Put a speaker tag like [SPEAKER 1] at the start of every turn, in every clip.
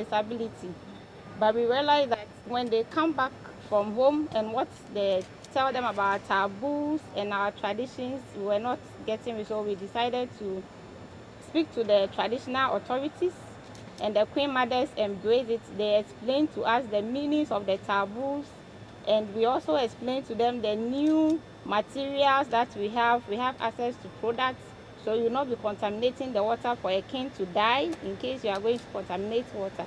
[SPEAKER 1] disability. But we realized that when they come back from home and what they tell them about taboos and our traditions, we were not getting it. So we decided to speak to the traditional authorities, and the Queen Mothers embraced it. They explained to us the meanings of the taboos, and we also explained to them the new materials that we have. We have access to products, so you will not be contaminating the water for a king to die in case you are going to contaminate water.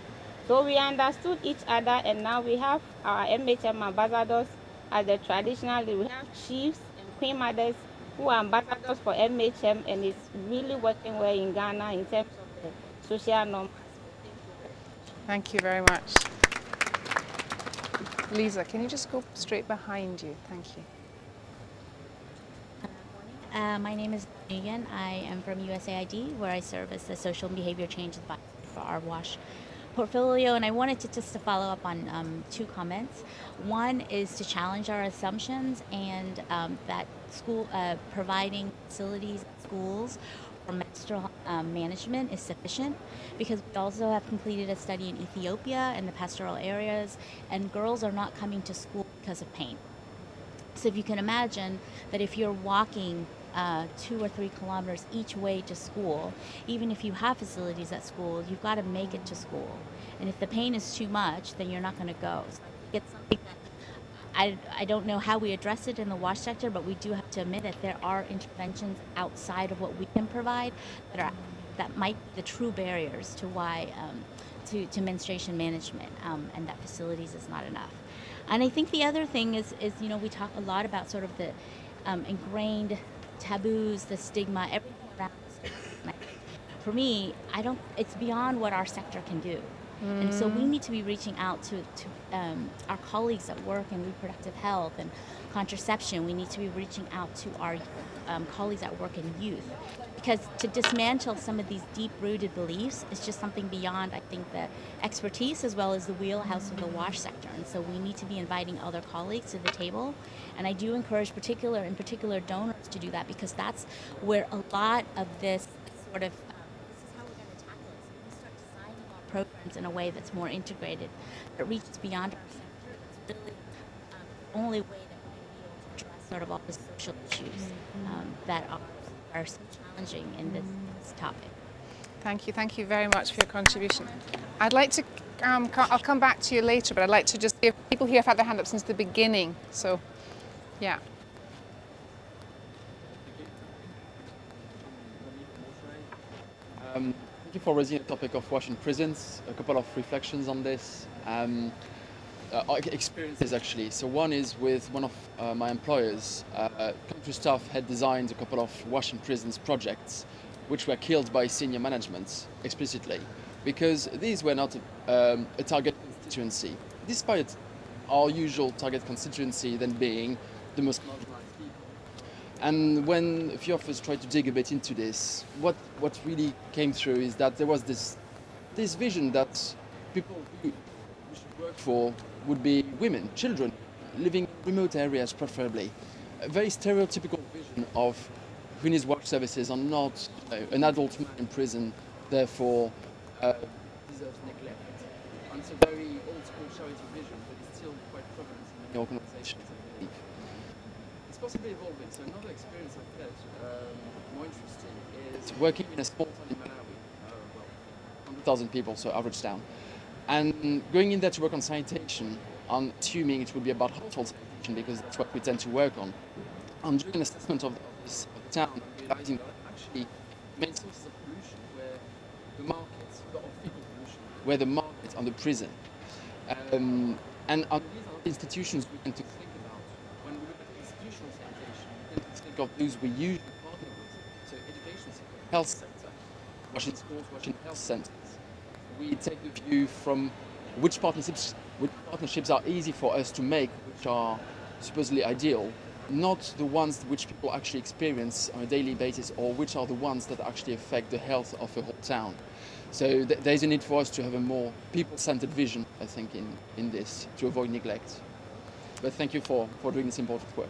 [SPEAKER 1] So we understood each other, and now we have our MHM ambassadors as the traditional. We have chiefs and Queen Mothers who are ambassadors for MHM, and it's really working well in Ghana in terms of the social norms.
[SPEAKER 2] Thank you very much. Lisa, can you just go straight behind you? Thank you.
[SPEAKER 3] My name is Megan. I am from USAID, where I serve as the social and behavior change advisor for our WASH portfolio, and I wanted to just to follow up on two comments. One is to challenge our assumptions, and that school providing facilities at schools for menstrual management is sufficient, because we also have completed a study in Ethiopia and the pastoral areas, and girls are not coming to school because of pain. So if you can imagine that if you're walking 2 or 3 kilometers each way to school, even if you have facilities at school, you've got to make it to school. And if the pain is too much, then you're not going to go. So it's something that I don't know how we address it in the WASH sector, but we do have to admit that there are interventions outside of what we can provide that might be the true barriers to why to menstruation management, and that facilities is not enough. And I think the other thing is we talk a lot about sort of the ingrained taboos, the stigma, everything around this. For me, it's beyond what our sector can do. And so we need to be reaching out to our colleagues that work in reproductive health and contraception. We need to be reaching out to our colleagues that work in youth, because to dismantle some of these deep-rooted beliefs is just something beyond, I think, the expertise as well as the wheelhouse of the WASH sector. And so we need to be inviting other colleagues to the table. And I do encourage particular donors to do that, because that's where a lot of this sort of programs in a way that's more integrated, that reaches beyond our sector. It's really the only way that we're going to be able to address sort of all the social issues that are so challenging in this topic.
[SPEAKER 2] Thank you very much for your contribution. I'd like to, I'll come back to you later, but I'd like to just give people here have had their hand up since the beginning. So, yeah.
[SPEAKER 4] Thank you for raising the topic of WASH in prisons. A couple of reflections on this. Experiences actually. So one is with one of my employers. Country staff had designed a couple of WASH in prisons projects, which were killed by senior management explicitly, because these were not a target constituency, despite our usual target constituency then being the most marginalized people. And when a few of us tried to dig a bit into this, what really came through is that there was this vision that people who we should work for would be women, children, living in remote areas preferably. A very stereotypical vision of who needs WASH services are not an adult man in prison, therefore deserves neglect. And it's a very old school charity vision, but it's still quite prevalent in many organizations, I believe. It's possibly evolving. So another experience I've had, more interesting, is working in a small town in Malawi, 100,000 people, so average town, and going in there to work on sanitation, assuming it would be about household sanitation because that's what we tend to work on. And doing an assessment of this town, realizing that actually main sources of pollution were the markets, of fecal pollution, were the market and the prison. And these are institutions we tend to think about. When we look at institutional sanitation, we tend to think of those we usually partner with. So education sector, health sector, WASH in schools, WASH in health centers. We take the view from which partnerships are easy for us to make, which are supposedly ideal, not the ones which people actually experience on a daily basis, or which are the ones that actually affect the health of a whole town. So there's a need for us to have a more people-centered vision, I think, in this, to avoid neglect. But thank you for doing this important work.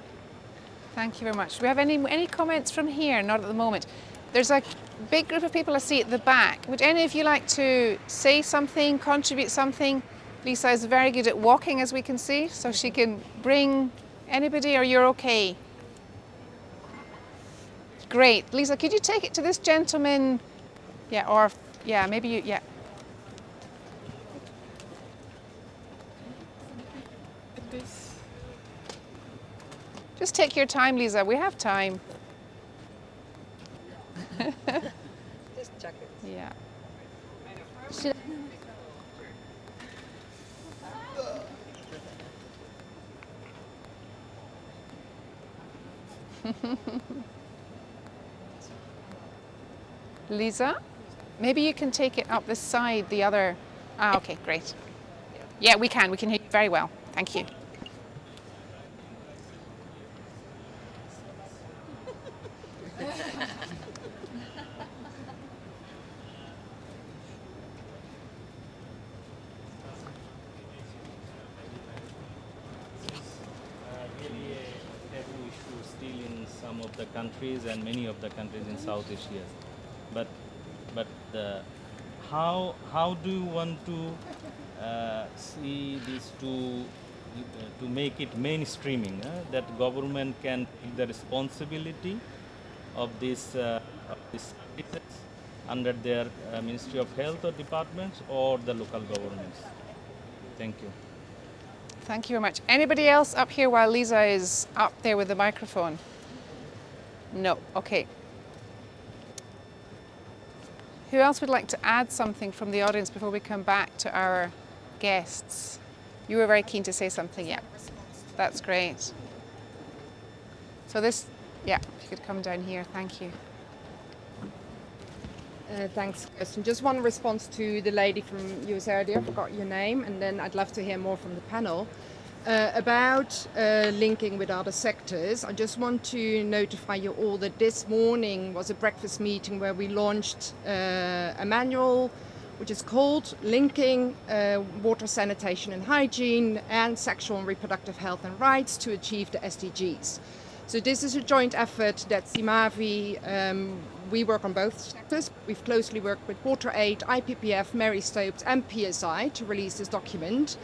[SPEAKER 2] Thank you very much. Do we have any comments from here? Not at the moment. There's a big group of people I see at the back. Would any of you like to say something, contribute something? Lisa is very good at walking, as we can see, so she can bring anybody, or you're okay? Great. Lisa, could you take it to this gentleman? Yeah, or, yeah, maybe you, yeah. Just take your time, Lisa. We have time.
[SPEAKER 5] Just check it.
[SPEAKER 2] Yeah.
[SPEAKER 3] Should
[SPEAKER 2] Lisa, maybe you can take it up the side, the other. Ah, okay, great. Yeah, we can hear you very well. Thank you.
[SPEAKER 6] Really a taboo issue still in some of the countries and many of the countries in South Asia. But how do you want to see this to make it mainstreaming? That government can take the responsibility of this services under their Ministry of Health or departments or the local governments. Thank you.
[SPEAKER 2] Thank you very much. Anybody else up here while Lisa is up there with the microphone? No, okay. Who else would like to add something from the audience before we come back to our guests? You were very keen to say something, yeah. That's great. So this, yeah, if you could come down here, thank you.
[SPEAKER 5] Thanks, Kirsten. Just one response to the lady from USAID. I forgot your name, and then I'd love to hear more from the panel. About linking with other sectors, I just want to notify you all that this morning was a breakfast meeting where we launched a manual which is called Linking Water, Sanitation and Hygiene and Sexual and Reproductive Health and Rights to Achieve the SDGs. So this is a joint effort that CIMAVI, we work on both sectors. We've closely worked with WaterAid, IPPF, Mary Stopes and PSI to release this document.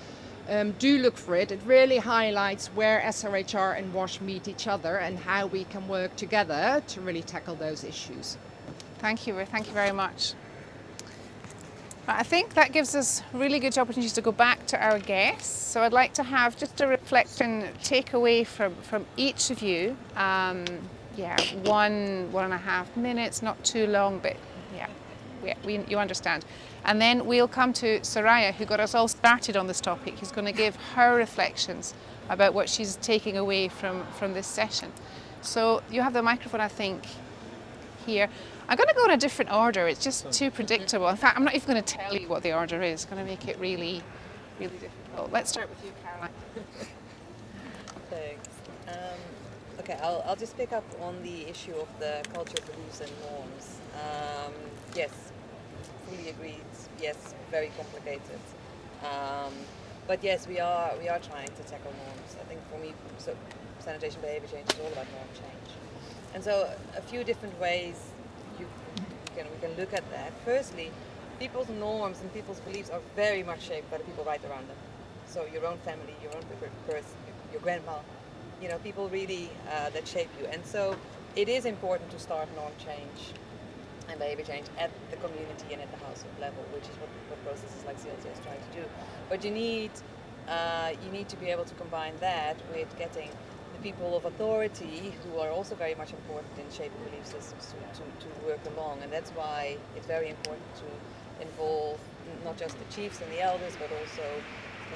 [SPEAKER 5] Do look for it. It really highlights where SRHR and WASH meet each other and how we can work together to really tackle those issues.
[SPEAKER 2] Thank you very much. I think that gives us really good opportunities to go back to our guests. So I'd like to have just a reflection takeaway from each of you. Yeah, 1.5 minutes, not too long, but yeah, you understand. And then we'll come to Soraya, who got us all started on this topic, who's going to give her reflections about what she's taking away from this session. So you have the microphone, I think, here. I'm going to go in a different order. It's just too predictable. In fact, I'm not even going to tell you what the order is. It's going to make it really, really difficult. Let's start with you, Caroline.
[SPEAKER 7] Thanks. Okay, I'll just pick up on the issue of the culture, beliefs and norms. Yes, fully agreed. Yes, very complicated. But yes, we are trying to tackle norms. I think for me, so sanitation behavior change is all about norm change. And so a few different ways we can look at that. Firstly, people's norms and people's beliefs are very much shaped by the people right around them. So your own family, your own person, your grandma, people really that shape you. And so it is important to start norm change and behavior change at the community and at the household level, which is what processes like CLC is trying to do. But you need to be able to combine that with getting the people of authority, who are also very much important in shaping belief systems, to work along. And that's why it's very important to involve not just the chiefs and the elders, but also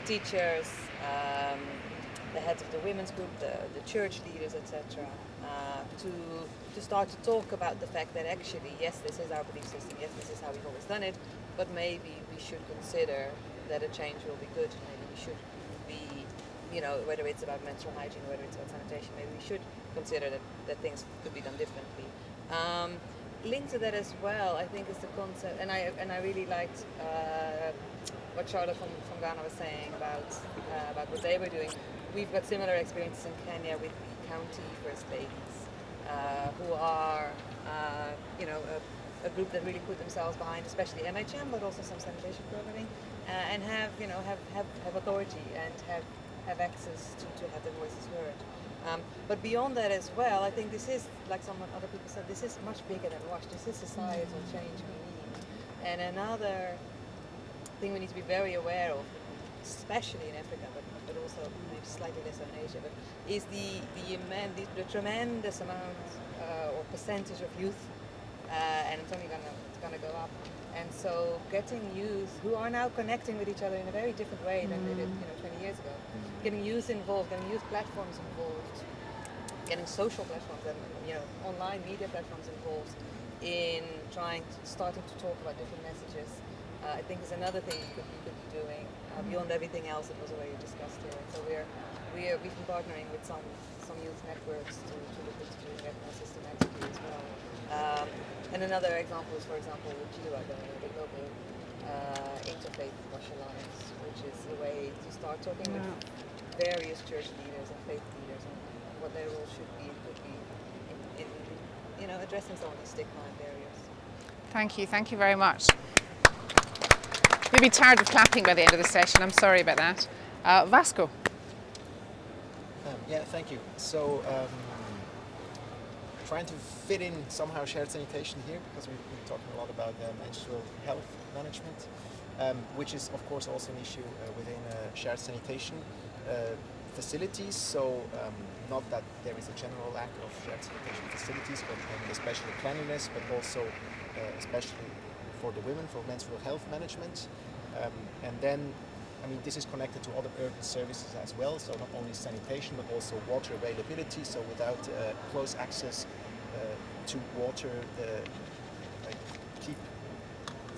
[SPEAKER 7] the teachers, the heads of the women's group, the church leaders, etc., to start to talk about the fact that actually, yes, this is our belief system, yes, this is how we've always done it, but maybe we should consider that a change will be good. Maybe we should be, whether it's about menstrual hygiene, whether it's about sanitation, maybe we should consider that things could be done differently. Linked to that as well, I think, is the concept, and I really liked what Charlotte from Ghana was saying about what they were doing. We've got similar experiences in Kenya with the county first ladies, who are you know, a group that really put themselves behind, especially MHM, but also some sanitation programming, and have, you know, have authority and have access to have their voices heard. But beyond that as well, I think this is, like some other people said, this is much bigger than WASH. This is societal change we need. And another thing we need to be very aware of, especially in Africa, but also maybe slightly less in Asia, but is the tremendous amount or percentage of youth, and it's only gonna go up. And so getting youth who are now connecting with each other in a very different way than they did, you know, 20 years ago. Getting youth involved, getting youth platforms involved, getting social platforms and, you know, online media platforms involved in starting to talk about different messages. I think is another thing you could be doing beyond everything else that was already discussed here. So we've been partnering with some youth networks to look into doing that more systematically as well. And another example is, for example, with Eawag, the global interfaith WASH alliance, which is a way to start talking with various church leaders and faith leaders on what their role should be, could be in you know, addressing some of these stigma and barriers.
[SPEAKER 2] Thank you very much. You'll be tired of clapping by the end of the session. I'm sorry about that. Vasco.
[SPEAKER 8] Yeah, thank you. So, trying to fit in somehow shared sanitation here, because we've been talking a lot about menstrual health management, which is of course also an issue within shared sanitation facilities. So not that there is a general lack of shared sanitation facilities, but especially cleanliness, but also especially for the women, for menstrual health management. And then, I mean, this is connected to other urban services as well, so not only sanitation, but also water availability. So without close access to water, like keep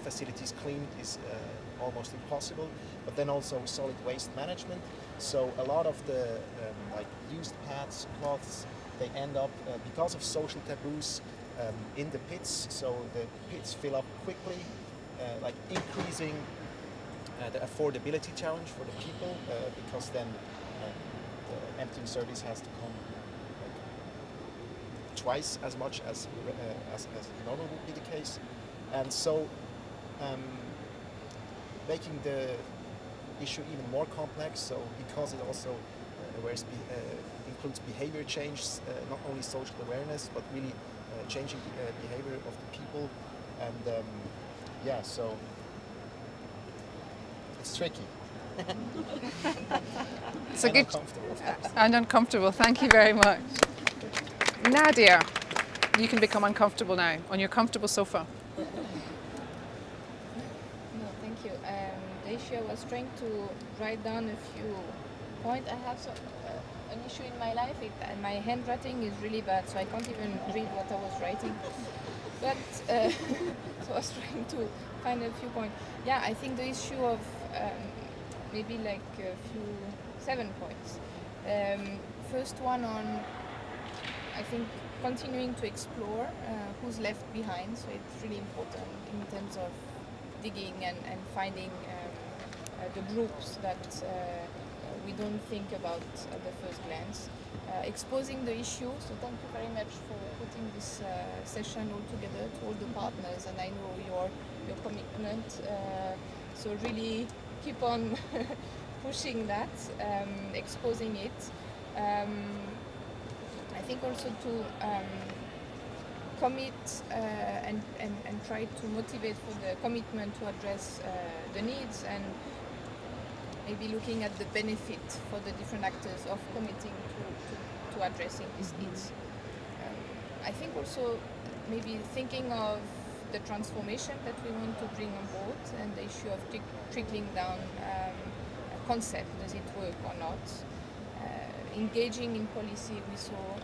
[SPEAKER 8] facilities clean is almost impossible. But then also solid waste management. So a lot of the like used pads, cloths, they end up because of social taboos in the pits. So the pits fill up quickly, like increasing the affordability challenge for the people, because then the emptying service has to come like twice as much as normal would be the case, and so making the issue even more complex. So because it also includes behavior change, not only social awareness, but really changing behavior of the people, and yeah, so. It's tricky.
[SPEAKER 2] It's a good
[SPEAKER 8] uncomfortable.
[SPEAKER 2] and uncomfortable. Thank you very much. Nadia, you can become uncomfortable now on your comfortable sofa.
[SPEAKER 9] No, thank you. The issue I was trying to write down a few points. I have an issue in my life, and my handwriting is really bad, so I can't even read what I was writing. But so I was trying to find a few points. Yeah, I think the issue of maybe like a few 7 points. First one on, I think, continuing to explore who's left behind. So it's really important in terms of digging and finding the groups that we don't think about at the first glance. Exposing the issue. So thank you very much for putting this session all together to all the partners, and I know your commitment. So really keep on pushing that, exposing it. I think also to commit and try to motivate for the commitment to address the needs, and maybe looking at the benefit for the different actors of committing to addressing these needs. I think also maybe thinking of the transformation that we want to bring on board, and the issue of trickling down concept, does it work or not? Engaging in policy, we saw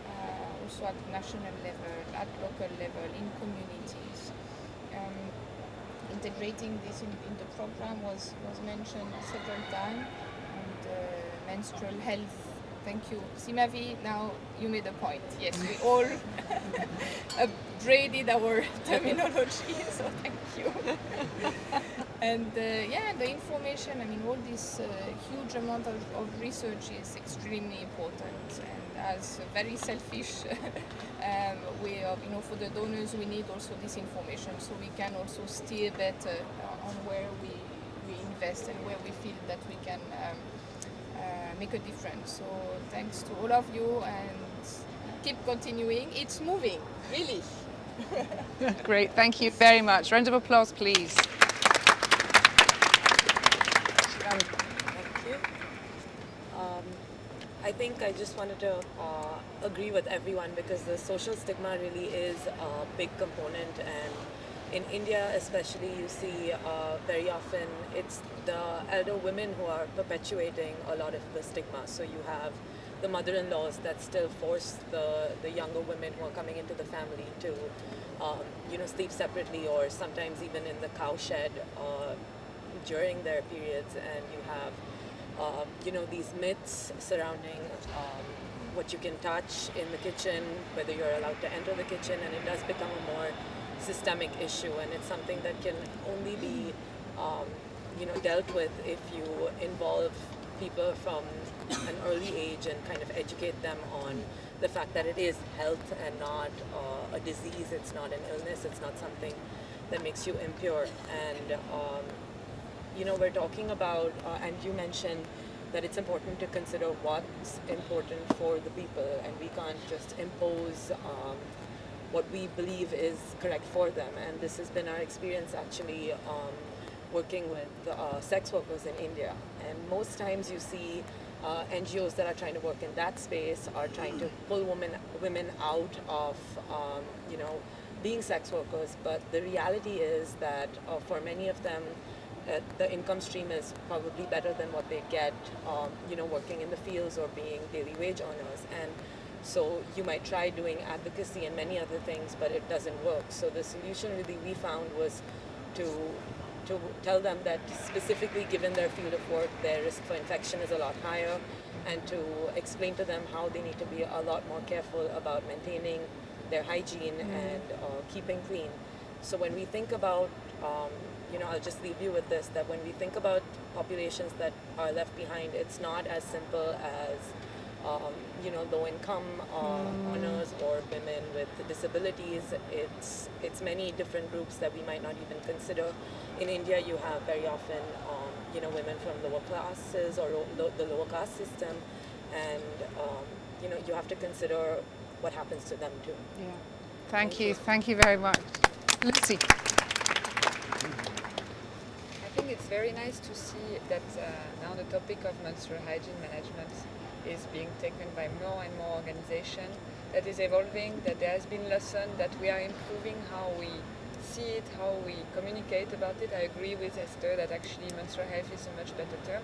[SPEAKER 9] also at national level, at local level, in communities. Integrating this in the program was mentioned several times, and menstrual health. Thank you. Simavi, now you made a point. Yes, we all upgraded our terminology, so thank you. And yeah, the information, I mean, all this huge amount of research is extremely important, and as a very selfish way of, for the donors, we need also this information so we can also steer better on where we invest and where we feel that we can make a difference. So thanks to all of you, and keep continuing. It's moving, really.
[SPEAKER 2] Great, thank you very much. Round of applause, please.
[SPEAKER 10] Thank you. I think I just wanted to agree with everyone, because the social stigma really is a big component, and in India especially you see very often it's the elder women who are perpetuating a lot of the stigma. So you have the mother-in-laws that still force the younger women who are coming into the family to sleep separately, or sometimes even in the cow shed during their periods, and you have these myths surrounding what you can touch in the kitchen, whether you're allowed to enter the kitchen, and it does become a more systemic issue, and it's something that can only be dealt with if you involve people from an early age and kind of educate them on the fact that it is health and not a disease, it's not an illness, it's not something that makes you impure. And we're talking about, and you mentioned that it's important to consider what's important for the people, and we can't just impose what we believe is correct for them. And this has been our experience actually working with sex workers in India. And most times you see NGOs that are trying to work in that space are trying to pull women out of being sex workers, but the reality is that for many of them the income stream is probably better than what they get working in the fields or being daily wage earners. And so you might try doing advocacy and many other things, but it doesn't work. So the solution really we found was to tell them that specifically given their field of work, their risk for infection is a lot higher, and to explain to them how they need to be a lot more careful about maintaining their hygiene and keeping clean. So when we think about, I'll just leave you with this, that when we think about populations that are left behind, it's not as simple as low-income earners or women with disabilities. It's many different groups that we might not even consider. In India, you have very often women from lower classes or the lower caste system, and you have to consider what happens to them too.
[SPEAKER 2] Yeah. Thank you very much. Lucy.
[SPEAKER 11] I think it's very nice to see that now the topic of menstrual hygiene management is being taken by more and more organizations, that is evolving, that there has been lesson, that we are improving how we see it, how we communicate about it. I agree with Esther that actually menstrual health is a much better term.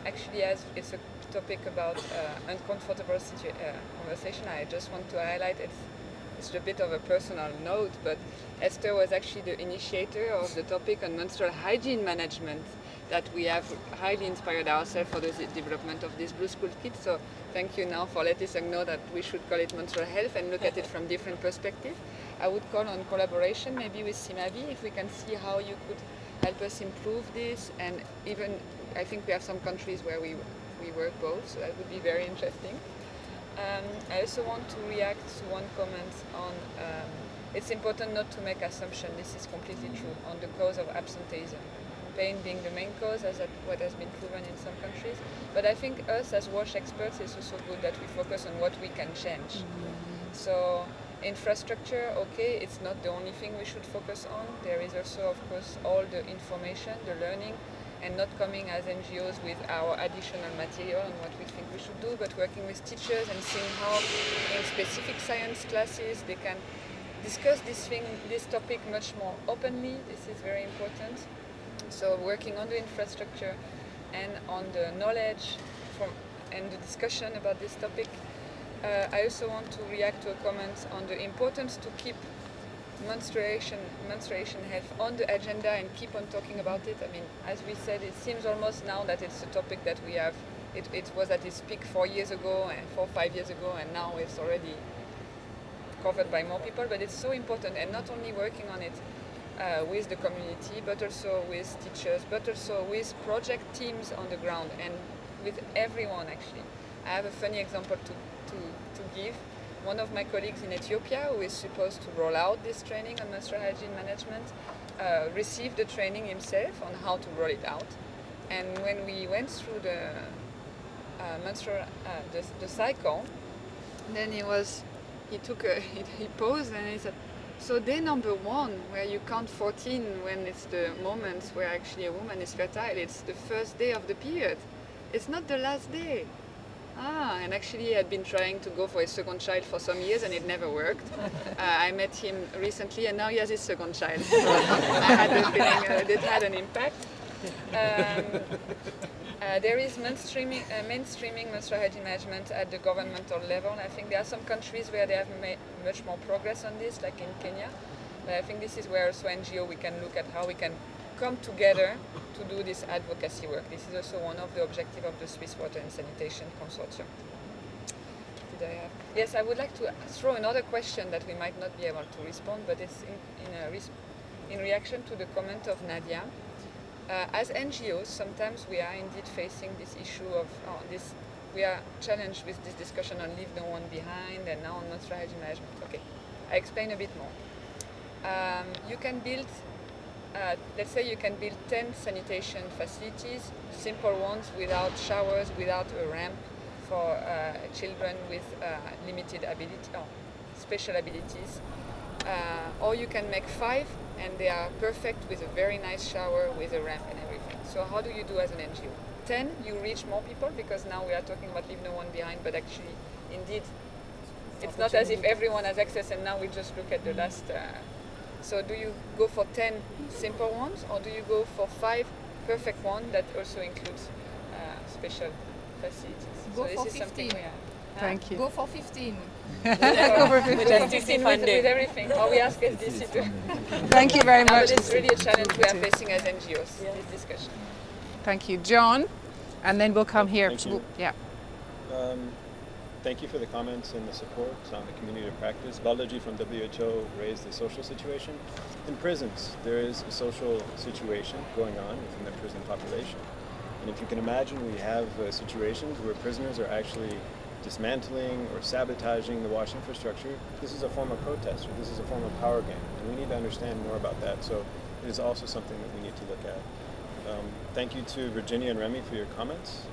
[SPEAKER 11] Actually, as it's a topic about uncomfortable conversation, I just want to highlight it's a bit of a personal note, but Esther was actually the initiator of the topic on menstrual hygiene management that we have highly inspired ourselves for the development of this Blue School kit. So thank you now for letting us know that we should call it menstrual health and look at it from different perspectives. I would call on collaboration maybe with Simavi, if we can see how you could help us improve this, and even I think we have some countries where we work both, so that would be very interesting. I also want to react to one comment on it's important not to make assumptions, this is completely true, on the cause of absenteeism. Pain being the main cause, as what has been proven in some countries. But I think us as WASH experts, it's also good that we focus on what we can change. So infrastructure, okay, it's not the only thing we should focus on. There is also, of course, all the information, the learning, and not coming as NGOs with our additional material on what we think we should do, but working with teachers and seeing how in specific science classes they can discuss this topic much more openly. This is very important. So working on the infrastructure and on the knowledge and the discussion about this topic. I also want to react to a comment on the importance to keep menstruation health on the agenda and keep on talking about it. I mean, as we said, it seems almost now that it's a topic that we have, it was at its peak 4 years ago and 4 or 5 years ago, and now it's already covered by more people, but it's so important, and not only working on it with the community, but also with teachers, but also with project teams on the ground and with everyone actually. I have a funny example to give. One of my colleagues in Ethiopia, who is supposed to roll out this training on menstrual hygiene management, received the training himself on how to roll it out. And when we went through the the cycle, then he paused and he said, so day number 1, where you count 14 when it's the moment where actually a woman is fertile, it's the first day of the period. It's not the last day. And actually he had been trying to go for his second child for some years and it never worked. I met him recently and now he has his second child. So I had the feeling it had an impact. There is mainstreaming menstrual hygiene management at the governmental level. I think there are some countries where they have made much more progress on this, like in Kenya. But I think this is where also NGO we can look at how we can come together to do this advocacy work. This is also one of the objectives of the Swiss Water and Sanitation Consortium. Yes, I would like to throw another question that we might not be able to respond, but it's in reaction to the comment of Nadia. As NGOs, sometimes we are indeed facing this issue of we are challenged with this discussion on leave no one behind and now on menstrual hygiene management. Okay, I explain a bit more. You can build, let's say you can build 10 sanitation facilities, simple ones without showers, without a ramp for children with limited ability or special abilities. Or you can make 5 and they are perfect with a very nice shower, with a ramp and everything. So how do you do as an NGO? 10, you reach more people because now we are talking about leave no one behind, but actually, indeed, it's not as if everyone has access and now we just look at the last. So do you go for 10 simple ones or do you go for 5 perfect ones that also includes special facilities?
[SPEAKER 9] Go
[SPEAKER 11] so this
[SPEAKER 9] for
[SPEAKER 11] is
[SPEAKER 9] 15.
[SPEAKER 11] something we are.
[SPEAKER 2] Thank you.
[SPEAKER 9] Go for 15.
[SPEAKER 2] Go for 15.
[SPEAKER 11] With everything. Or we ask SDC to.
[SPEAKER 2] Thank you very much.
[SPEAKER 11] But it's really a challenge we are facing as NGOs, this discussion.
[SPEAKER 2] Thank you. John, and then we'll come here.
[SPEAKER 12] Thank you.
[SPEAKER 2] Yeah.
[SPEAKER 12] Thank you for the comments and the support on the community of practice. Balaji from WHO raised the social situation. In prisons, there is a social situation going on within the prison population. And if you can imagine, we have situations where prisoners are actually dismantling or sabotaging the WASH infrastructure. This is a form of protest, or this is a form of power game, and we need to understand more about that. So it is also something that we need to look at. Thank you to Virginia and Remy for your comments.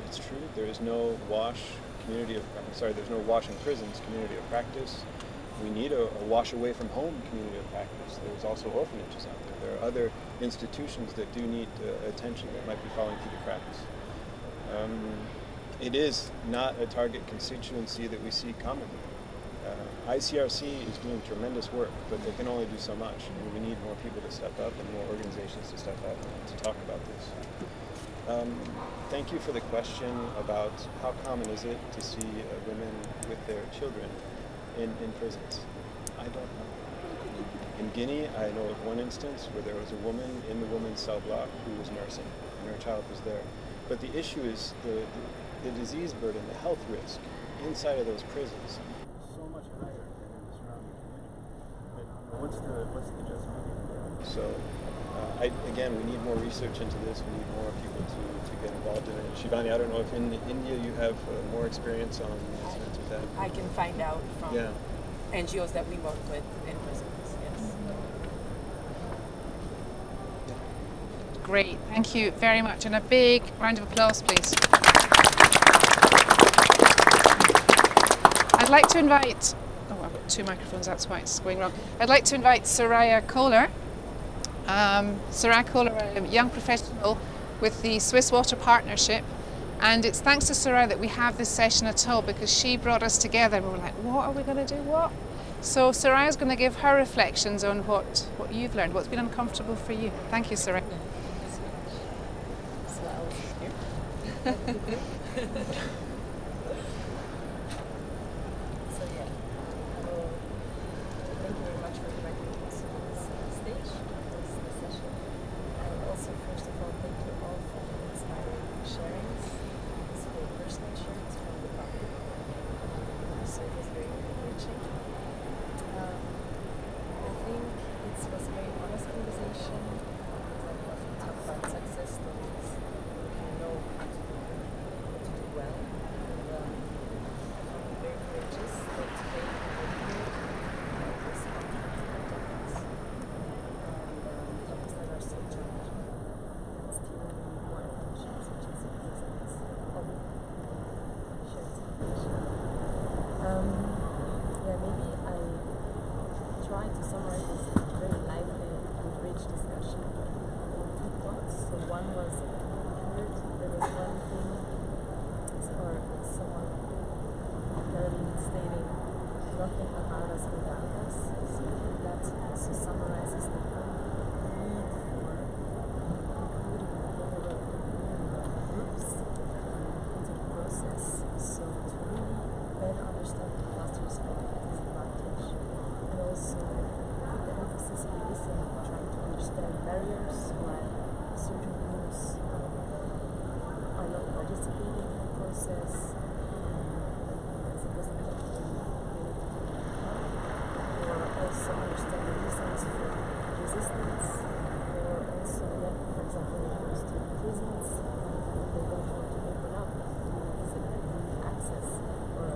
[SPEAKER 12] It's true, there is no WASH community of, there's no WASH in prisons community of practice. We need a WASH away from home community of practice. There's also orphanages out there. There are other institutions that do need attention that might be falling through the cracks. It is not a target constituency that we see commonly. ICRC is doing tremendous work, but they can only do so much. And we need more people to step up and more organizations to step up to talk about this. Thank you for the question about how common is it to see women with their children in prisons. I don't know. In Guinea, I know of one instance where there was a woman in the women's cell block who was nursing, and her child was there. But the issue is the disease burden, the health risk inside of those prisons is so much higher than in the surrounding community. But what's the just medium there? So again, we need more research into this. We need more people to get involved in it. Shivani, I don't know if in India you have more experience on incidents with that.
[SPEAKER 10] I can find out from NGOs that we work with in prisons. Yes.
[SPEAKER 2] Great, thank you very much, and a big round of applause, please. I'd like to invite, I've got 2 microphones, that's why it's going wrong. I'd like to invite Soraya Kohler. Soraya Kohler, a young professional with the Swiss Water Partnership, and it's thanks to Soraya that we have this session at all, because she brought us together. We were like, what are we going to do? What? So Soraya's going to give her reflections on what you've learned, what's been uncomfortable for you. Thank you, Soraya.
[SPEAKER 13] It was very barriers, while certain groups are not participating in the process. As it doesn't have to be related to the account, or also understand the reasons for resistance, or also, for example, when it comes to prisons, they don't want to open up to access or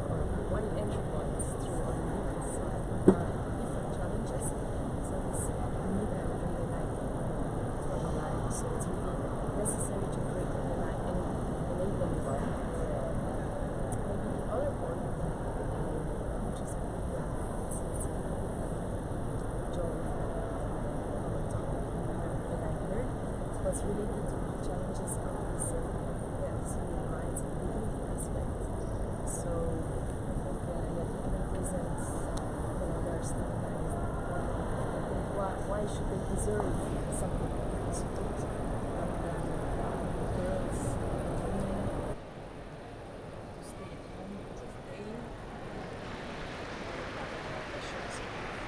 [SPEAKER 13] one entry points through on the legal side are different challenges. So this we need an everyday life to underline. So it's really necessary to create an enabling environment. Maybe the other point, which is since John topic that I heard, was related to the challenges of this civil rights and dignity aspect. So I think even prisons, they are standardized. I think why should they deserve something like this? Girls, women to stay at home because of pain.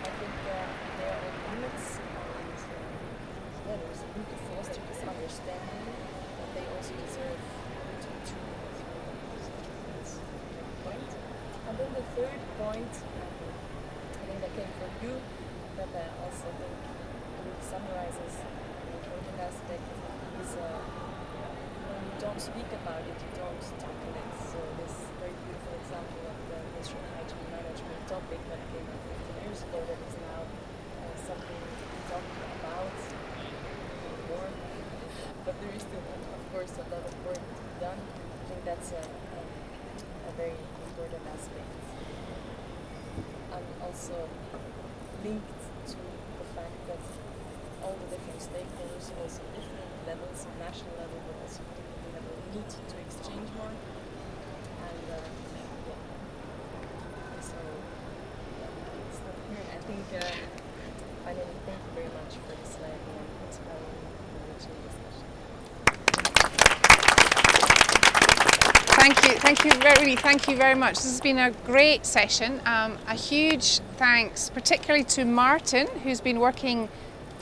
[SPEAKER 13] I think there are limits, and there's a need to foster this understanding that they also deserve to be treated as point. And then the third point, I think that came from you, that I also think really summarizes the important aspect is when you don't speak about it, you don't tackle it. So this very beautiful example of the menstrual hygiene management topic that came up 15 years ago that is now something to be talked about more. But there is still, of course, a lot of work to be done. I think that's a very important aspect. And also linked to the fact that all the different stakeholders, also different levels, national level, but also community level, need to exchange more. And so I'll stop here. I think finally, thank you very much for this lively and inspiring and enriching discussion.
[SPEAKER 2] Thank you very much. This has been a great session. A huge thanks, particularly to Martin, who's been working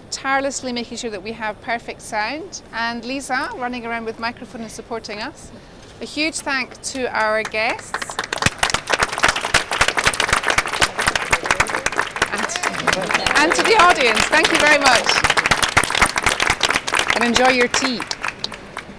[SPEAKER 2] tirelessly making sure that we have perfect sound, and Lisa running around with microphone and supporting us. A huge thank to our guests. And to the audience. Thank you very much. And enjoy your tea.